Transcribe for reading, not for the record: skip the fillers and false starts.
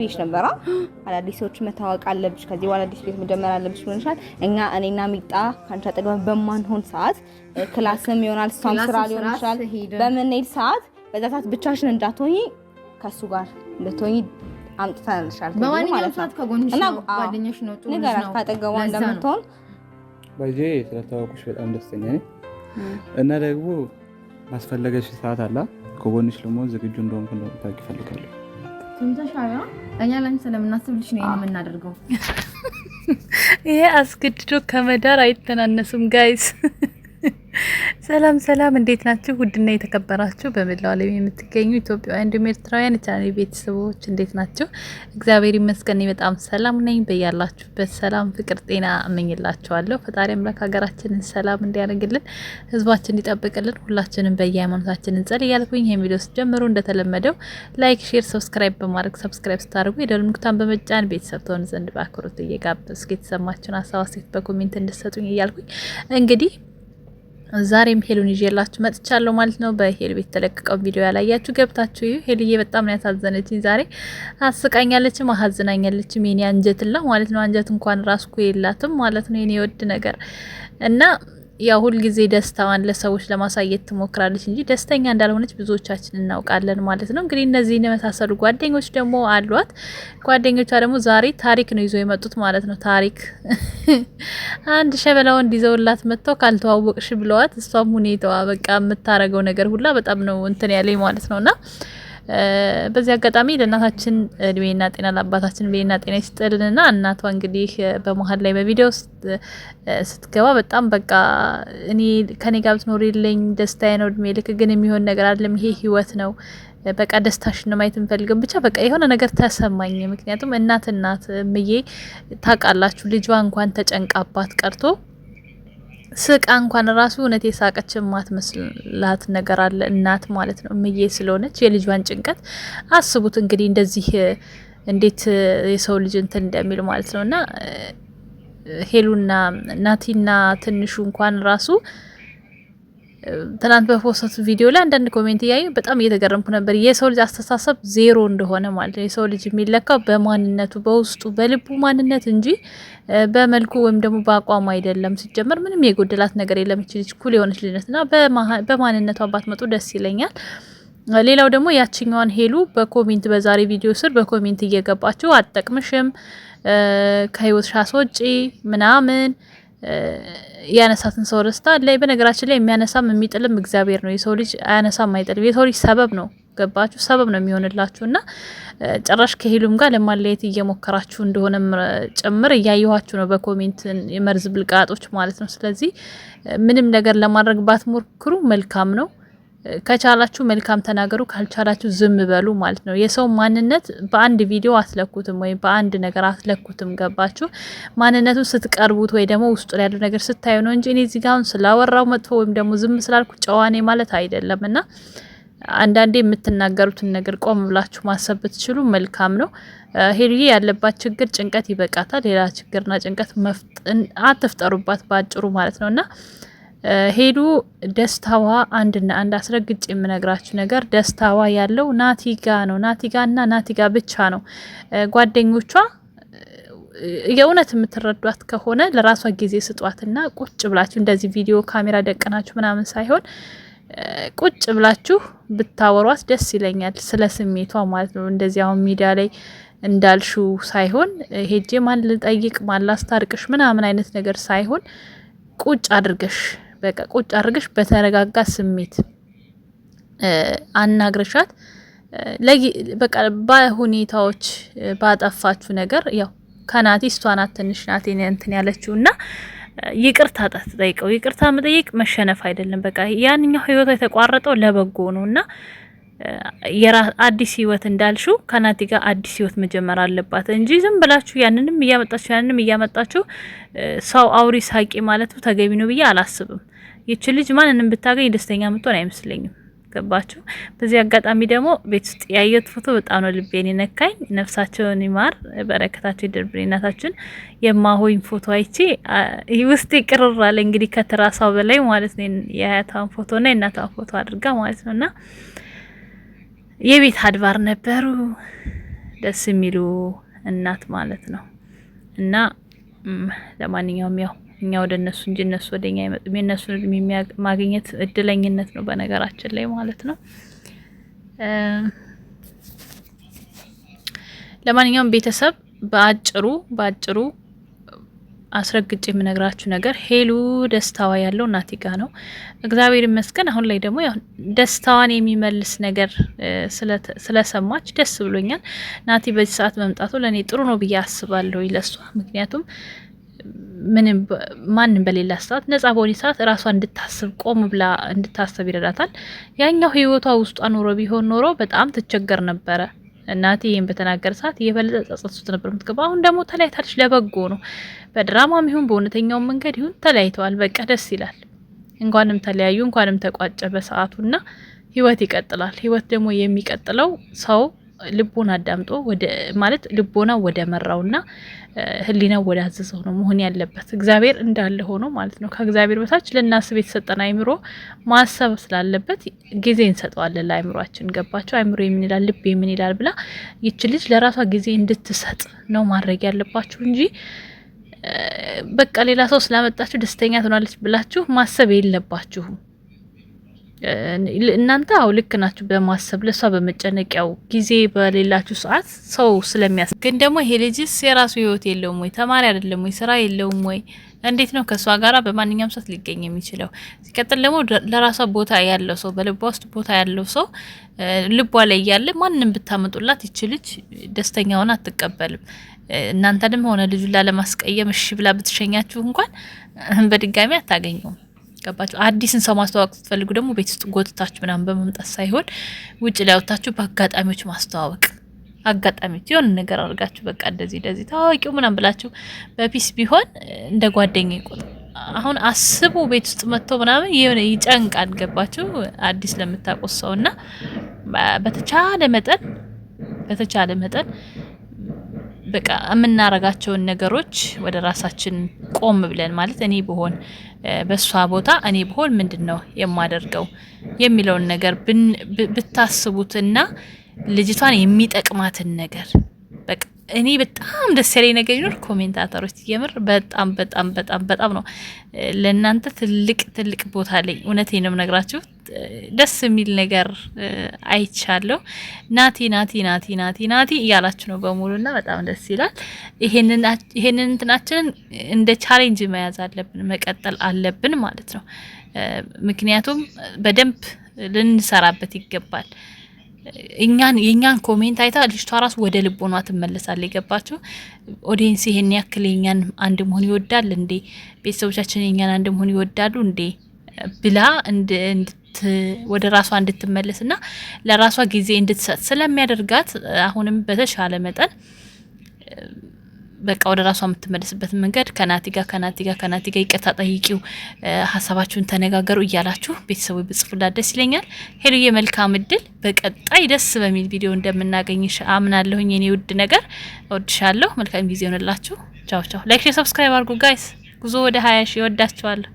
ልጅ ነበራ አዳዲሶች መታወቅ አለብሽ ከዚህ በኋላ አዲስ ቤት መጀመር አለብሽ ብለንሻል። እኔና ሚጣ ካንቺ አጠገብ በማንሆን ሰዓት ክላስም ይሆናል እሷም ስራ ሊሆን ይችላል በምንሄድ ሰዓት በዛ ሰዓት ብቻሽን እንዳትሆኚ ከሱ ጋር እንድትሆኚ አምጥተንልሻል ማለት ነው። እና ጓደኛሽ ነው ጥሩ ነገር ካጠገቧ እንደምትሆን ባይጄ ስለታወቁሽ በጣም ደስተኛ ነኝ። እና ደግሞ ማስፈለገሽ ሰዓት አላ ከጎንሽ ለመሆን ዝግጁ እንደሆንኩ ነው ታውቂ ፈልጋለሁ። ትምታሻያ እኛ ላንቺ ስለምናስብልሽ ነው የምናደርገው። ይሄ አስገድዶ ከመዳር አይተናነሱም ጋይስ። ሰላም ሰላም፣ እንዴት ናችሁ? ውድና የተከበራችሁ በመላው ዓለም የምትገኙ ኢትዮጵያውያን እንዲሁም ኤርትራውያን ቻናሌ ቤተሰቦች እንዴት ናችሁ? እግዚአብሔር ይመስገን በጣም ሰላም ነኝ። በያላችሁበት ሰላም፣ ፍቅር፣ ጤና እመኝላችኋለሁ። ፈጣሪ አምላክ ሀገራችንን ሰላም እንዲያደርግልን፣ ህዝባችን እንዲጠብቅልን ሁላችንም በየሃይማኖታችን እንጸልይ እያልኩኝ ይሄን ቪዲዮ ጀምሮ እንደተለመደው ላይክ፣ ሼር፣ ሰብስክራይብ በማድረግ ሰብስክራይብ ስታደርጉ የደወል ምልክቱን በመጫን ቤተሰብ ትሆኑ ዘንድ በአክብሮት እየጋበዝኩ የተሰማችሁን ሀሳብ አስተያየት በኮሜንት እንድትሰጡኝ እያልኩኝ እንግዲህ ዛሬም ሄሉን ይዤላችሁ መጥቻለሁ ማለት ነው። በሄሉ ቤት ተለቀቀው ቪዲዮ ያላያችሁ ገብታችሁ እዩ። ሄሉዬ በጣም ነው ያሳዘነችኝ ዛሬ። አስቃኛለች፣ ማሐዝናኛለች። የኔ አንጀትላ ማለት ነው። አንጀት እንኳን ራስኩ የላትም ማለት ነው። የኔ ወድ ነገር እና ያው ሁሉ ጊዜ ደስታዋን ለሰዎች ለማሳየት ትሞክራለች እንጂ ደስተኛ እንዳልሆነች ብዙዎቻችን እናውቃለን ማለት ነው። እንግዲህ እነዚህ የመሳሰሉ ጓደኞች ደግሞ አሏት። ጓደኞቿ ደግሞ ዛሬ ታሪክ ነው ይዞ የመጡት ማለት ነው። ታሪክ አንድ ሸበላው እንዲዘውላት መጥተው ካልተዋወቅሽ ብለዋት፣ እሷም ሁኔታዋ በቃ የምታረገው ነገር ሁላ በጣም ነው እንትን ያለኝ ማለት ነውና በዚህ አጋጣሚ ለእናታችን እድሜና ጤና ለአባታችን እድሜና ጤና ይስጥልንና እናቷ እንግዲህ በመሀል ላይ በቪዲዮ ስትገባ በጣም በቃ እኔ ከኔ ጋር ብትኖሪልኝ ደስታዬ ነው፣ እድሜ ልክ ግን የሚሆን ነገር አይደለም፣ ይሄ ህይወት ነው፣ በቃ ደስታሽን ማየት እንፈልገም ብቻ በቃ የሆነ ነገር ተሰማኝ። ምክንያቱም እናት ምዬ ታውቃላችሁ ልጇ እንኳን ተጨንቃባት ቀርቶ ስቃ እንኳን ራሱ እውነት የሳቀች ማትመስላት ነገር አለ እናት ማለት ነው። እምዬ ስለሆነች የልጇን ጭንቀት አስቡት እንግዲህ እንደዚህ እንዴት የሰው ልጅ እንትን እንደሚል ማለት ነውና ሄሉና ናቲና ትንሹ እንኳን ራሱ ትናንት በፖስት ቪዲዮ ላይ አንዳንድ ኮሜንት እያዩ በጣም እየተገረምኩ ነበር። የሰው ልጅ አስተሳሰብ ዜሮ እንደሆነ ማለት ነው። የሰው ልጅ የሚለካው በማንነቱ በውስጡ በልቡ ማንነት እንጂ በመልኩ ወይም ደግሞ በአቋሙ አይደለም። ሲጀመር ምንም የጎደላት ነገር የለም። እቺ ልጅ ኩል የሆነች ልጅነትና በማንነቷ ባትመጡ ደስ ይለኛል። ሌላው ደግሞ ያቺኛዋን ሄሉ በኮሜንት በዛሬ ቪዲዮ ስር በኮሜንት እየገባችሁ አጠቅምሽም ከህይወትሽ አስወጪ ምናምን ያነሳትን ሰው ረስታ ላይ በነገራችን ላይ የሚያነሳም የሚጥልም እግዚአብሔር ነው። የሰው ልጅ አያነሳም አይጥልም። የሰው ልጅ ሰበብ ነው። ገባችሁ? ሰበብ ነው የሚሆንላችሁና ጭራሽ ከሄሉም ጋር ለማለየት እየሞከራችሁ እንደሆነ ጭምር እያየኋችሁ ነው በኮሜንት የመርዝ ብልቃጦች ማለት ነው። ስለዚህ ምንም ነገር ለማድረግ ባትሞክሩ መልካም ነው። ከቻላችሁ መልካም ተናገሩ፣ ካልቻላችሁ ዝም በሉ ማለት ነው። የሰው ማንነት በአንድ ቪዲዮ አትለኩትም ወይ በአንድ ነገር አትለኩትም። ገባችሁ? ማንነቱን ስትቀርቡት ወይ ደግሞ ውስጡ ላይ ያለው ነገር ስታዩ ነው እንጂ እኔ እዚህ ጋር አሁን ስላወራው መጥፎ ወይም ደግሞ ዝም ስላልኩ ጨዋኔ ማለት አይደለምና አንዳንዴ የምትናገሩትን ነገር ቆም ብላችሁ ማሰብ ብትችሉ መልካም ነው። ሄሉዬ ያለባት ችግር ጭንቀት ይበቃታል። ሌላ ችግርና ጭንቀት አትፍጠሩባት ባጭሩ ማለት ነውና ሄሉ ደስታዋ አንድና አንድ አስረግጬ የምነግራችሁ ነገር ደስታዋ ያለው ናቲጋ ነው። ናቲጋና ናቲጋ ብቻ ነው። ጓደኞቿ የእውነት የምትረዷት ከሆነ ለራሷ ጊዜ ስጧትና ቁጭ ብላችሁ እንደዚህ ቪዲዮ ካሜራ ደቀናችሁ ምናምን ሳይሆን ቁጭ ብላችሁ ብታወሯት ደስ ይለኛል። ስለ ስሜቷ ማለት ነው። እንደዚህ አሁን ሚዲያ ላይ እንዳልሹ ሳይሆን ሄጄ ማን ልጠይቅ ማን ላስታርቅሽ ምናምን አይነት ነገር ሳይሆን ቁጭ አድርገሽ በቃ ቁጭ አድርገሽ በተረጋጋ ስሜት አናግረሻት በቃ በሁኔታዎች ባጠፋችሁ ነገር ያው ከናቲ እሷናት ትንሽ ናቲ እንትን ያለችውና ይቅርታ ተጠይቀው ይቅርታ መጠየቅ መሸነፍ አይደለም። በቃ ያንኛው ህይወቷ የተቋረጠው ለበጎ ነውና አዲስ ህይወት እንዳልሽው ከናቲ ጋር አዲስ ህይወት መጀመር አለባት እንጂ ዝም ብላችሁ ያንንም እያመጣችሁ ሰው አውሪ ሳቂ ማለቱ ተገቢ ነው ብዬ አላስብም። ይች ልጅ ማንንም ብታገኝ ደስተኛ ምትሆን አይመስለኝም። ገባችሁ? በዚህ አጋጣሚ ደግሞ ቤት ውስጥ ያየሁት ፎቶ በጣም ነው ልቤን ነካኝ። ነፍሳቸውን ይማር በረከታቸው ይደርብኝ። እናታችን የማሆኝ ፎቶ አይቼ ውስጤ ቅርር አለ። እንግዲህ ከትራሳው በላይ ማለት ነው የአያቷን ፎቶና የእናቷን ፎቶ አድርጋ ማለት ነውና የቤት አድባር ነበሩ። ደስ የሚሉ እናት ማለት ነው። እና ለማንኛውም ያው እኛ ወደ እነሱ እንጂ እነሱ ወደኛ አይመጡም። የእነሱን እድሜ ማግኘት እድለኝነት ነው በነገራችን ላይ ማለት ነው። ለማንኛውም ቤተሰብ በአጭሩ አስረግጬ የምነግራችሁ ነገር ሄሉ ደስታዋ ያለው ናቲ ጋ ነው። እግዚአብሔር ይመስገን። አሁን ላይ ደግሞ ያው ደስታዋን የሚመልስ ነገር ስለሰማች ደስ ብሎኛል። ናቲ በዚህ ሰዓት መምጣቱ ለኔ ጥሩ ነው ብዬ አስባለሁ ለሷ። ምክንያቱም ማንም በሌላ ሰዓት ነጻ በሆነ ሰዓት ራሷ እንድታስብ ቆም ብላ እንድታስብ ይረዳታል። ያኛው ህይወቷ ውስጧ ኖሮ ቢሆን ኖሮ በጣም ትቸገር ነበረ። እናቴ ይሄን በተናገረ ሰዓት የበለጠ ጸጸት ነበር የምትገባው። አሁን ደግሞ ተለያይታለች፣ ለበጎ ነው። በድራማም ይሁን በእውነተኛው መንገድ ይሁን ተለያይተዋል። በቃ ደስ ይላል። እንኳንም ተለያዩ፣ እንኳንም ተቋጨ በሰዓቱና ህይወት ይቀጥላል። ህይወት ደግሞ የሚቀጥለው ሰው ልቦና አዳምጦ ማለት ልቦና ወደ መራውና ህሊና ወደ አዘዘው ነው መሆን ያለበት። እግዚአብሔር እንዳለ ሆኖ ማለት ነው። ከእግዚአብሔር በታች ለናስብ የተሰጠን አይምሮ ማሰብ ስላለበት ጊዜ እንሰጠዋለን ለአይምሮአችን። ገባቸው? አይምሮ ምን ይላል፣ ልብ ምን ይላል ብላ ይች ልጅ ለራሷ ጊዜ እንድትሰጥ ነው ማድረግ ያለባችሁ እንጂ በቃ ሌላ ሰው ስላመጣችሁ ደስተኛ ትሆናለች ብላችሁ ማሰብ የለባችሁም። እናንተ አው ልክ ናችሁ በማሰብ ለሷ በመጨነቂያው ጊዜ በሌላችሁ ሰዓት ሰው ስለሚያስ ግን ደግሞ ይሄ ልጅስ የራሱ ህይወት የለውም ወይ? ተማሪ አይደለም ወይ? ስራ የለውም ወይ? እንዴት ነው ከሷ ጋራ በማንኛውም ሰዓት ሊገኝ የሚችለው? ሲቀጥል ደግሞ ለራሷ ቦታ ያለው ሰው በልቧ ውስጥ ቦታ ያለው ሰው ልቧ ላይ ያለ ማንንም ብታመጡላት ይችልች ደስተኛ ሆና አትቀበልም። እናንተ ደግሞ ሆነ ልጁን ላለማስቀየም እሺ ብላ ብትሸኛችሁ እንኳን በድጋሚ አታገኙም። ገባችሁ? አዲስን ሰው ማስተዋወቅ ስትፈልጉ ደግሞ ቤት ውስጥ ጎትታችሁ ምናምን በመምጣት ሳይሆን ውጭ ላይ ወጣችሁ በአጋጣሚዎች ማስተዋወቅ። አጋጣሚዎች የሆነ ነገር አድርጋችሁ በቃ እንደዚህ ታዋቂው ምናምን ብላችሁ በፒስ ቢሆን እንደ ጓደኛ ይቆጥ። አሁን አስቡ ቤት ውስጥ መጥቶ ምናምን የሆነ ይጨንቃል። ገባችሁ? አዲስ ለምታውቁት ሰውና በተቻለ መጠን በቃ የምናረጋቸውን ነገሮች ወደ ራሳችን ቆም ብለን ማለት እኔ ብሆን በሷ ቦታ እኔ ብሆን ምንድነው የማደርገው የሚለውን ነገር ብታስቡትና ልጅቷን የሚጠቅማትን ነገር በቃ እኔ በጣም ደስ ያለኝ ነገር ይኖር ኮሜንታተሮች የምር በጣም ነው ለእናንተ ትልቅ ቦታ ላይ እውነቴን ነው የምነግራችሁ። ደስ የሚል ነገር አይቻለሁ። ናቲ እያላችሁ ነው በሙሉና በጣም ደስ ይላል። ይሄንን እንትናችንን እንደ ቻሌንጅ መያዝ አለብን፣ መቀጠል አለብን ማለት ነው። ምክንያቱም በደንብ ልንሰራበት ይገባል። የኛን ኮሜንት አይታ ልጅቷ ራሱ ወደ ልቦኗ ትመለሳለች። የገባችሁ ኦዲየንስ ይሄን ያክል የኛን አንድ መሆን ይወዳል እንዴ? ቤተሰቦቻችን የኛን አንድ መሆን ይወዳሉ እንዴ? ብላ ወደ ራሷ እንድትመለስና ለራሷ ጊዜ እንድትሰጥ ስለሚያደርጋት አሁንም በተሻለ መጠን በቃ ወደ ራሷ የምትመለስበት መንገድ ከናቲ ጋር ይቅርታ ጠይቂው፣ ሀሳባችሁን ተነጋገሩ እያላችሁ ቤተሰቦች ብጽፉላት ደስ ይለኛል። ሄሉዬ መልካም እድል። በቀጣይ ደስ በሚል ቪዲዮ እንደምናገኝሽ አምናለሁኝ። የኔ ውድ ነገር እወድሻለሁ። መልካም ጊዜ ይሆንላችሁ። ቻው። ላይክ፣ ሰብስክራይብ አድርጉ ጋይስ። ጉዞ ወደ 20 ሺህ። እወዳችኋለሁ።